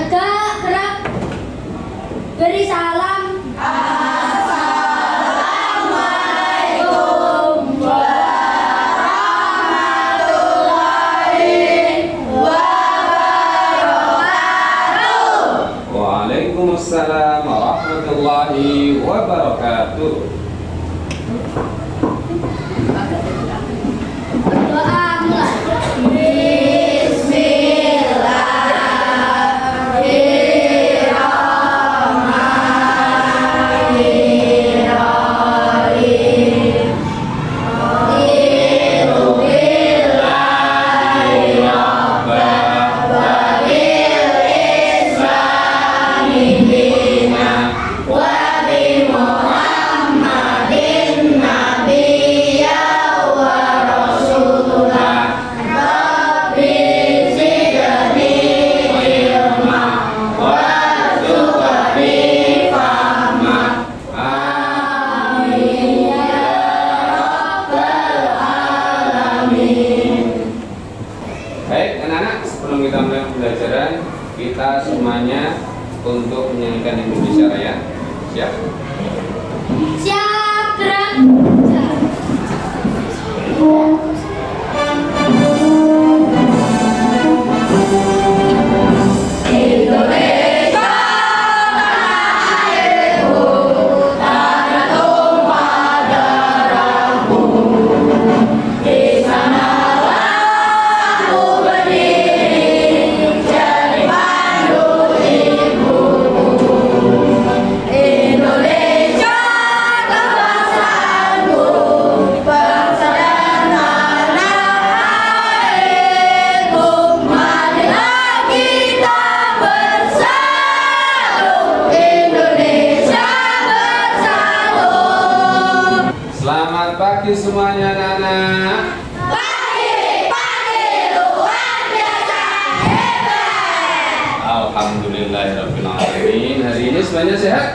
Tegak, gerak, beri salam. Assalamualaikum warahmatullahi wabarakatuh. Waalaikumsalam warahmatullahi wabarakatuh. Berdoa mulai. Baik anak-anak, sebelum kita mulai pembelajaran, kita semuanya untuk menyanyikan Indonesia Raya. Siap? Siap, gerak. Indonesia tanah airku, tanah tumpah darahku. Di sanalah aku berdiri, jadi pandu ibuku. Indonesia kebangsaanku, bangsa dan tanah airku. Marilah kita bersatu, Indonesia bersatu. Selamat pagi semuanya anak-anak. Pagi luar biasa hebat. Alhamdulillahirrahmanirrahim. Hari ini semuanya sehat?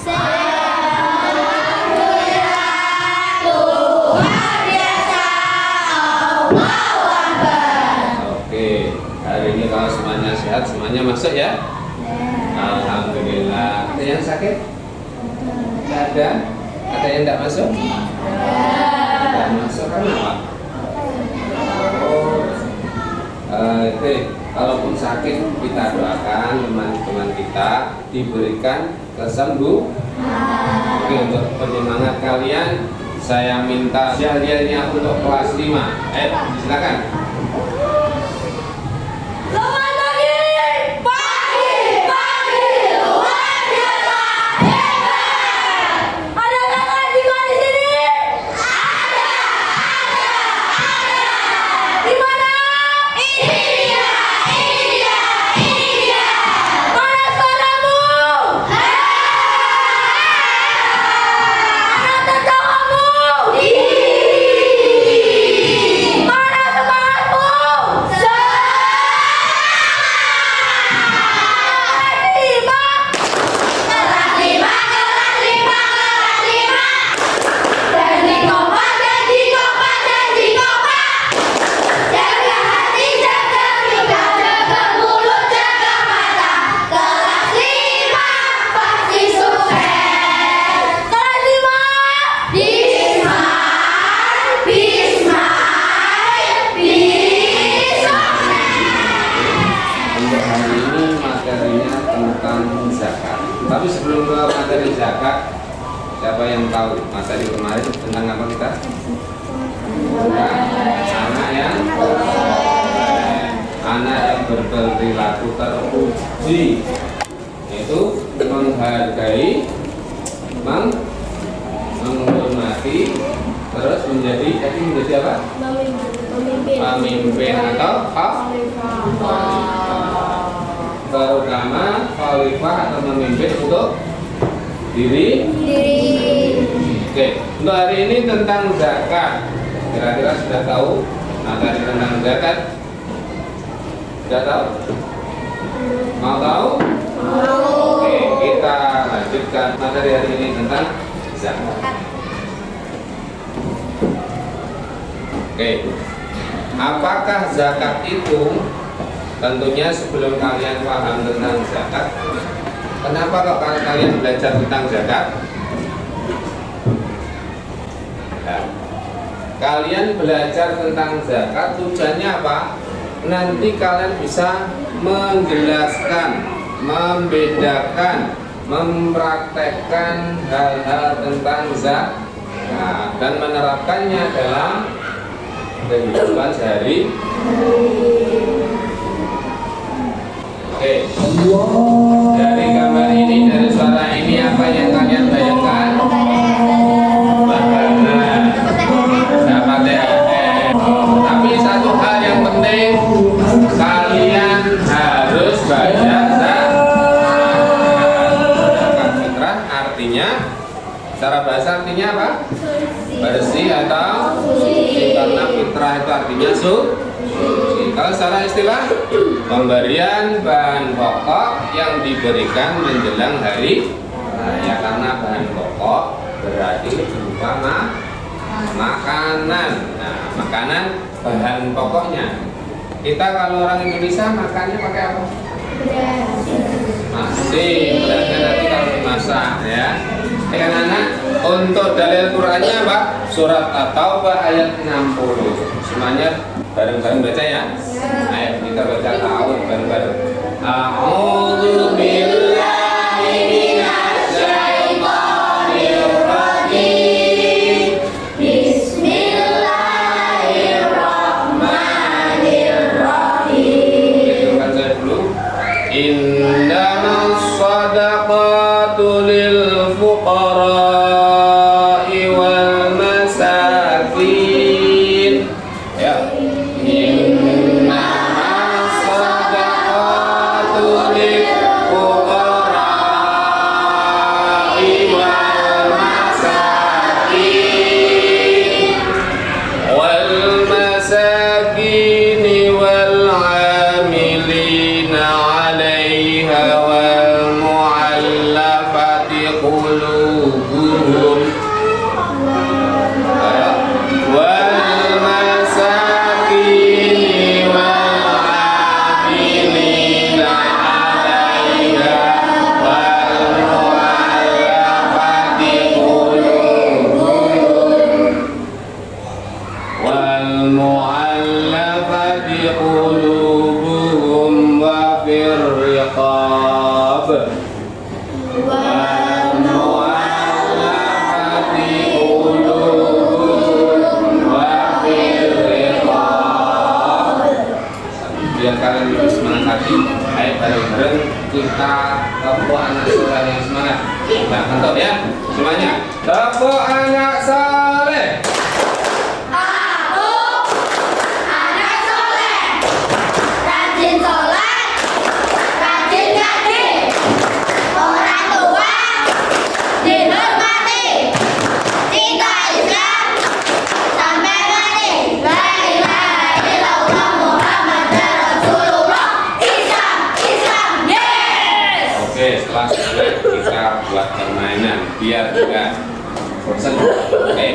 Alhamdulillah, luar biasa. Allahu Akbar. Oke, hari ini kalau semuanya sehat, semuanya masuk ya? Alhamdulillah. Ada yang sakit? Tidak ada? Ada yang tidak masuk? Tidak masuk karena apa? Oke, kalaupun sakit kita doakan teman-teman kita diberikan kesembuhan. Oke, untuk penyemangat kalian saya minta syahriahnya untuk kelas 5. Silakan. Selamat pagi. Pagi luar biasa hebat. Ada kakak Dima di sini? Ada. Di mana? Ini dia. Mana suaramu? Mana tertawamu? Mana semangatmu? Untuk hari ini materinya tentang zakat. Tapi sebelum ke materi zakat, siapa yang tahu materi kemarin tentang apa kita? Anak yang berperilaku terpuji, itu menghargai, menghormati, terus menjadi apa? Pemimpin atau terutama khalifah atau memimpin untuk diri. Oke, untuk hari ini tentang zakat. Kira-kira sudah tahu materi tentang zakat? Sudah tahu? Mau tahu? Oke, kita lanjutkan materi hari ini tentang zakat. Oke, apakah zakat itu tentunya sebelum kalian paham tentang zakat, kenapa kok kalian belajar tentang zakat? Nah, kalian belajar tentang zakat tujuannya apa? Nanti kalian bisa menjelaskan, membedakan, mempraktekkan hal-hal tentang zakat dan menerapkannya dalam kehidupan sehari. Oke, dari gambar ini, dari suara ini, apa yang kalian bayangkan? Makanan, dapat tapi satu hal yang penting, kalian harus bayar zakat. Fitrah artinya, secara bahasa artinya apa? Bersih atau suci, karena fitrah itu artinya suci. Kalau secara istilah, pemberian bahan pokok yang diberikan menjelang hari raya, karena bahan pokok berarti berupa makanan. Nah, makanan bahan pokoknya. Kita kalau orang Indonesia makannya pakai apa? Nasi, berarti nanti kalau dimasak ya. Anak-anak, untuk dalil Qur'annya apa? Surat At-Taubah ayat 60. Semuanya bareng-bareng baca ya. Ayo kita baca tahun bareng-bareng. A'udzu billahi minasy syaithanir rajim. Bismillahirrahmanirrahim. Kan saya dulu. Innamas shadaqatu lil fuqara'i wal masakin. Ya. Innamas shadaqatu lil fuqara'i wal masakin wal 'amilina 'alaiha wal mu'allafati qulubuhum wal masakin wal 'amilina 'alaiha wal mu'allafati qulubuhum wal mu'allafati qulubuhum wa fir riqab wal mu'allafati qulubuhum wa fir riqab. Biar kalian lebih semangat lagi, ayo bareng-bareng kita tepuk anak soleh yang semangat. Nah, mantap ya semuanya. Tepuk anak soleh. Aku anak soleh, rajin sholat, rajin ngaji, orang tua dihormati, cinta Islam sampai mati. La ilaha illallah Muhammadar Rasulullah. Islam, yes. Oke, setelah selesai kita buat permainan biar juga bosan. Oke,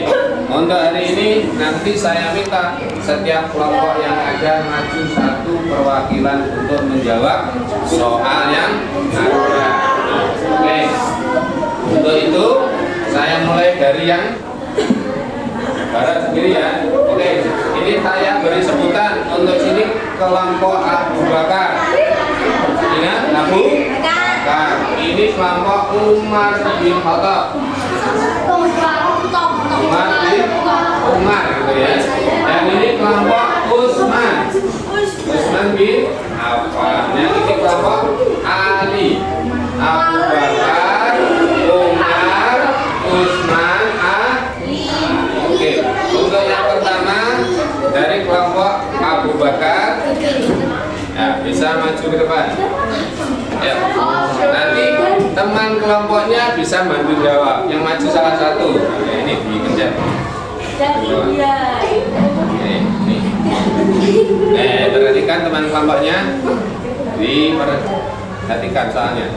untuk hari ini nanti saya minta setiap kelompok yang ada maju satu perwakilan untuk menjawab soal yang ada. Oke, untuk itu saya mulai dari yang barat sendiri ya. Oke, ini saya beri sebutan untuk sini kelompok Abu Bakar. Ingat Abu Bakar. Ini kelompok Umar bin Khattab. Umar gitu ya. Yang ini kelompok Utsman bin Affan. Yang ini kelompok Ali. Abu Bakar, Umar, Utsman, Ali. Oke. Untuk yang pertama dari kelompok Abu Bakar, ya bisa maju ke depan. Ya. Nanti teman kelompoknya bisa bantu jawab. Yang maju salah satu. Oke, ini dikejar. Perhatikan teman kelompoknya. Diperhatikan soalnya.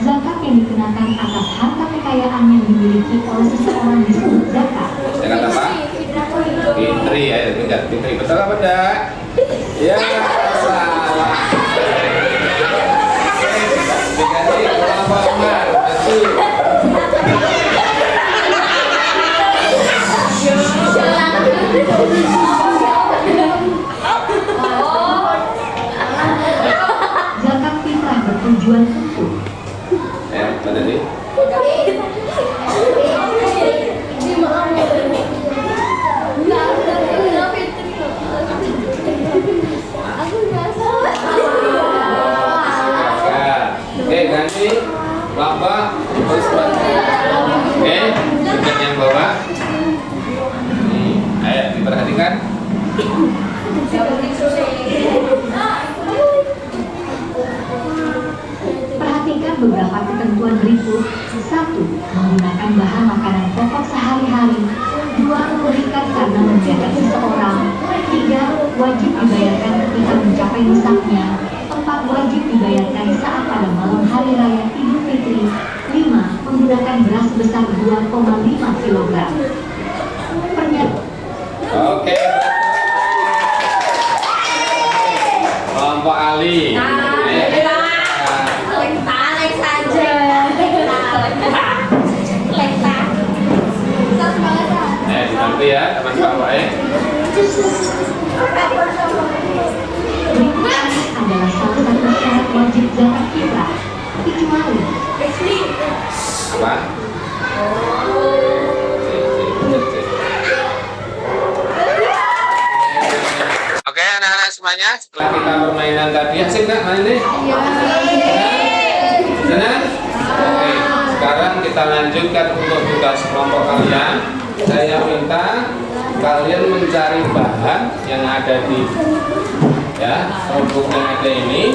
Zakat yang dikenakan atas harta kekayaan yang dimiliki oleh seseorang disebut zakat. Zakat apa? Fitri, ya, Fitri. Betul apa enggak? Ya, salah. tujuan tentu. Apa tadi? Oke, ganti kelompok terus oke, bukan yang bawah. Ayo diperhatikan. Perhatikan beberapa ketentuan berikut. 1. Menggunakan bahan makanan pokok sehari-hari. 2. Memberikan karena menjaga seseorang. 3. Wajib dibayarkan ketika mencapai nisabnya. 4. Wajib dibayarkan saat pada malam hari raya Idul Fitri. 5. Menggunakan beras sebesar 2,5 kg. Oke. Kelompok Ali. Tarik saja. Dibantu ya teman-teman. Berikut adalah salah satu syarat wajib zakat fitrah. Kecuali Apa? Oke anak-anak semuanya, setelah kita permainan tadi, asik nggak main ini? Senang? Oke, sekarang kita lanjutkan untuk tugas kelompok kalian. Saya minta kalian mencari bahan yang ada di notebook yang ada ini,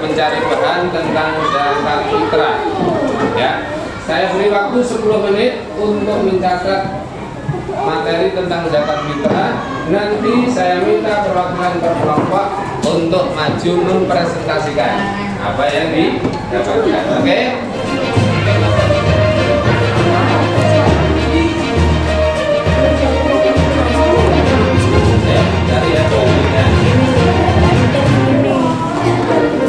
mencari bahan tentang zakat fitrah. Ya, saya beri waktu 10 menit untuk mencatat materi tentang zakat fitrah. Nanti saya minta perwakilan per kelompok untuk maju mempresentasikan apa yang didapatkan. Oke? Cari ya poinnya.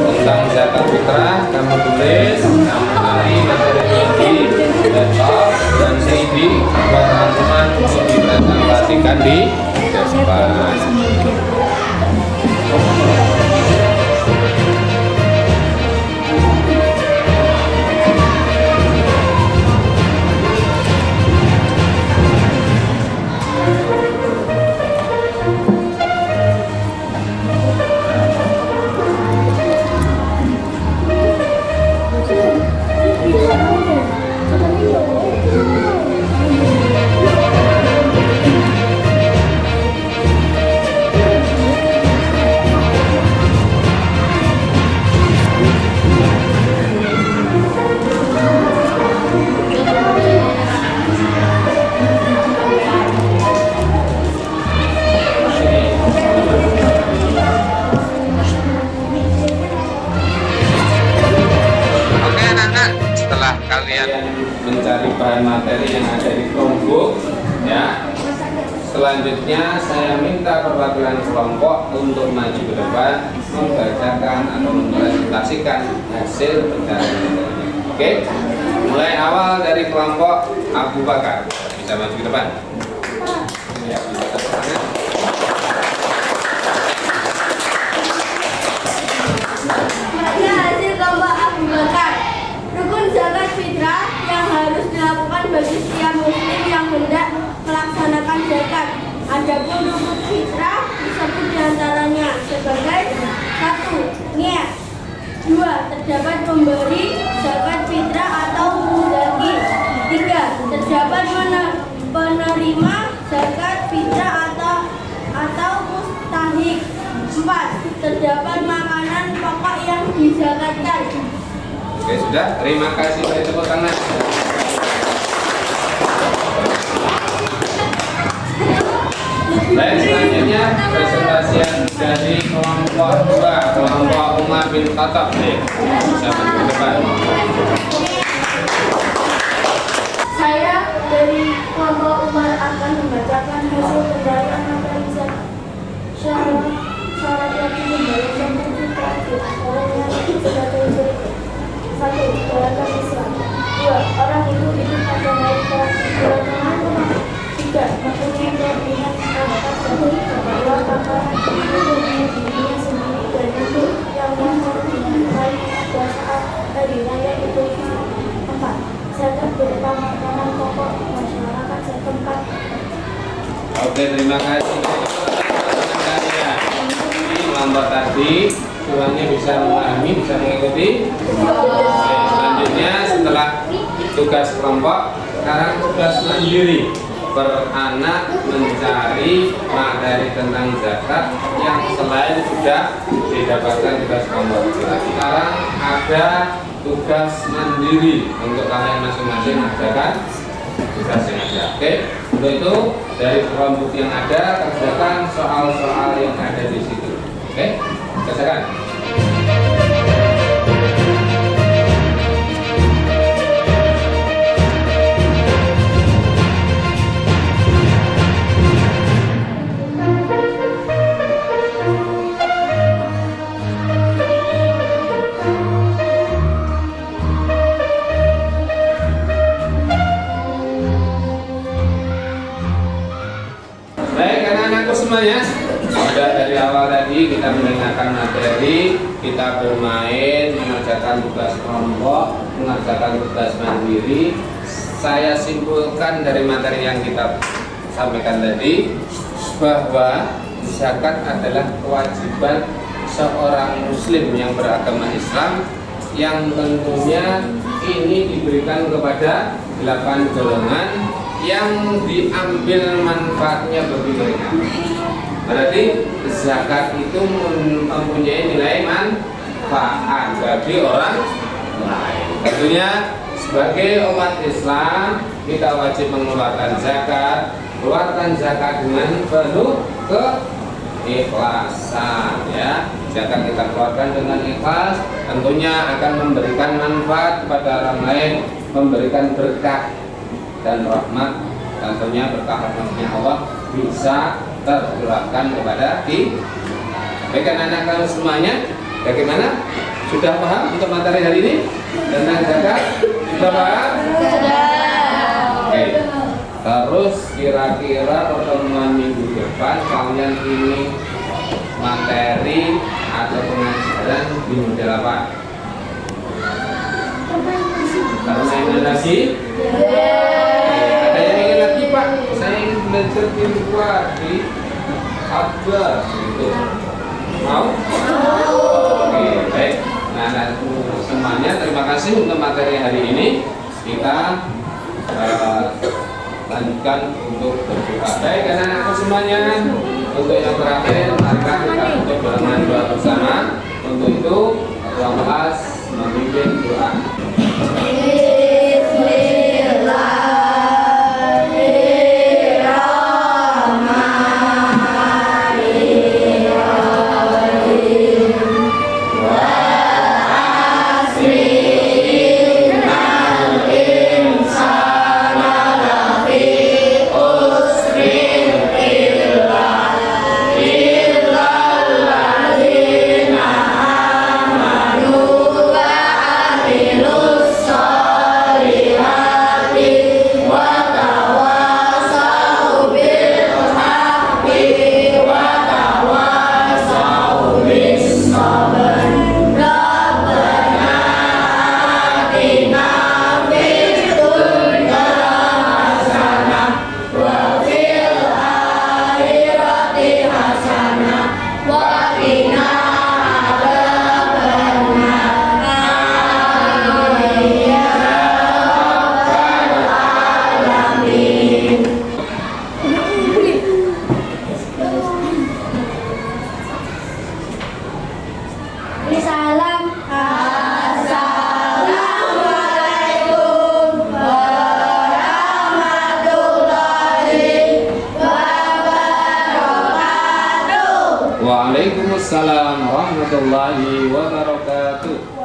Tentang zakat fitrah kamu tulis, kamu cari materi di laptop dan CD buat teman-teman untuk dipresentasikan di depan. Mencari bahan materi yang ada di Chromebook ya. Selanjutnya saya minta perwakilan kelompok untuk maju ke depan membacakan atau mempresentasikan hasil pencarian materinya. Oke, mulai awal dari kelompok Abu Bakar, bisa maju ke depan ya, bisa tepuk tangan. Hasil kelompok Abu Bakar. Rukun zakat fitrah yang harus dilakukan bagi setiap muslim yang hendak melaksanakan zakat. Adapun rukun fitrah disebut diantaranya sebagai 1. Niat. 2. Terdapat pemberi zakat fitrah atau muzaki. 3. Terdapat penerima zakat fitrah atau mustahik. 4. Terdapat makanan pokok yang dizakatkan. Oke, sudah. Terima kasih. Beri tepuk tangan. Baik, selanjutnya presentasian dari kelompok 2, kelompok Umar bin Khattab. Bisa maju ke depan. Saya dari kelompok Umar akan membacakan hasil pencarian materi syarat wajib membayar zakat fitrah diantaranya sebagai berikut. 1. Beragam Islam. 2. Orang itu hidup pada hari bulan Ramadan. 3. Mempunyai kelebihan harta dari bahwa paparan itu punya dirinya sendiri dan itu yang dinilai dasar Hari Raya Idul Fitri. 4. Zakat berupa makanan pokok masyarakat setempat. Oke, terima kasih. Di kelompok tadi semuanya bisa memahami, bisa mengikuti. Oke, selanjutnya setelah tugas kelompok, sekarang tugas mandiri. Beranak mencari materi tentang zakat yang selain sudah didapatkan tugas kelompok. Sekarang ada tugas mandiri untuk kalian masing-masing mengerjakan tugas yang ada. Oke, untuk itu dari kelompok yang ada kerjakan soal-soal yang ada di situ. Oke, kerjakan. Baik anak-anakku semuanya, sudah dari awal tadi kita mendengarkan materi, kita bermain, mengerjakan tugas kelompok, mengerjakan tugas mandiri. Saya simpulkan dari materi yang kita sampaikan tadi bahwa zakat adalah kewajiban seorang muslim yang beragama Islam, yang tentunya ini diberikan kepada 8 golongan yang diambil manfaatnya bagi mereka. Berarti zakat itu mempunyai nilai manfaat bagi orang lain. Tentunya sebagai umat Islam kita wajib mengeluarkan zakat. Keluarkan zakat dengan penuh keikhlasan, ya. Zakat kita keluarkan dengan ikhlas, tentunya akan memberikan manfaat kepada orang lain, memberikan berkah dan rahmat. Tentunya berkah rahmatnya Allah bisa tercurahkan kepada kita. Baik anak-anak kalian semuanya, bagaimana? Sudah paham untuk materi hari ini tentang zakat? Sudah paham? Sudah. Oke. Terus kira-kira pertemuan minggu depan kalian ini materi atau pengajaran di model apa? Permainan lagi? Ada yang ingin lagi Pak? Saya ingin belajar di luar, di outdoor gitu. Mau? Oke, baik. Nah, semuanya terima kasih untuk materi hari ini. Kita lanjutkan untuk berdoa. Baik anak-anakku semuanya, untuk yang terakhir marilah kita untuk berdoa bersama. Untuk itu Allah memimpin doa. Waalaikumsalam warahmatullahi wabarakatuh.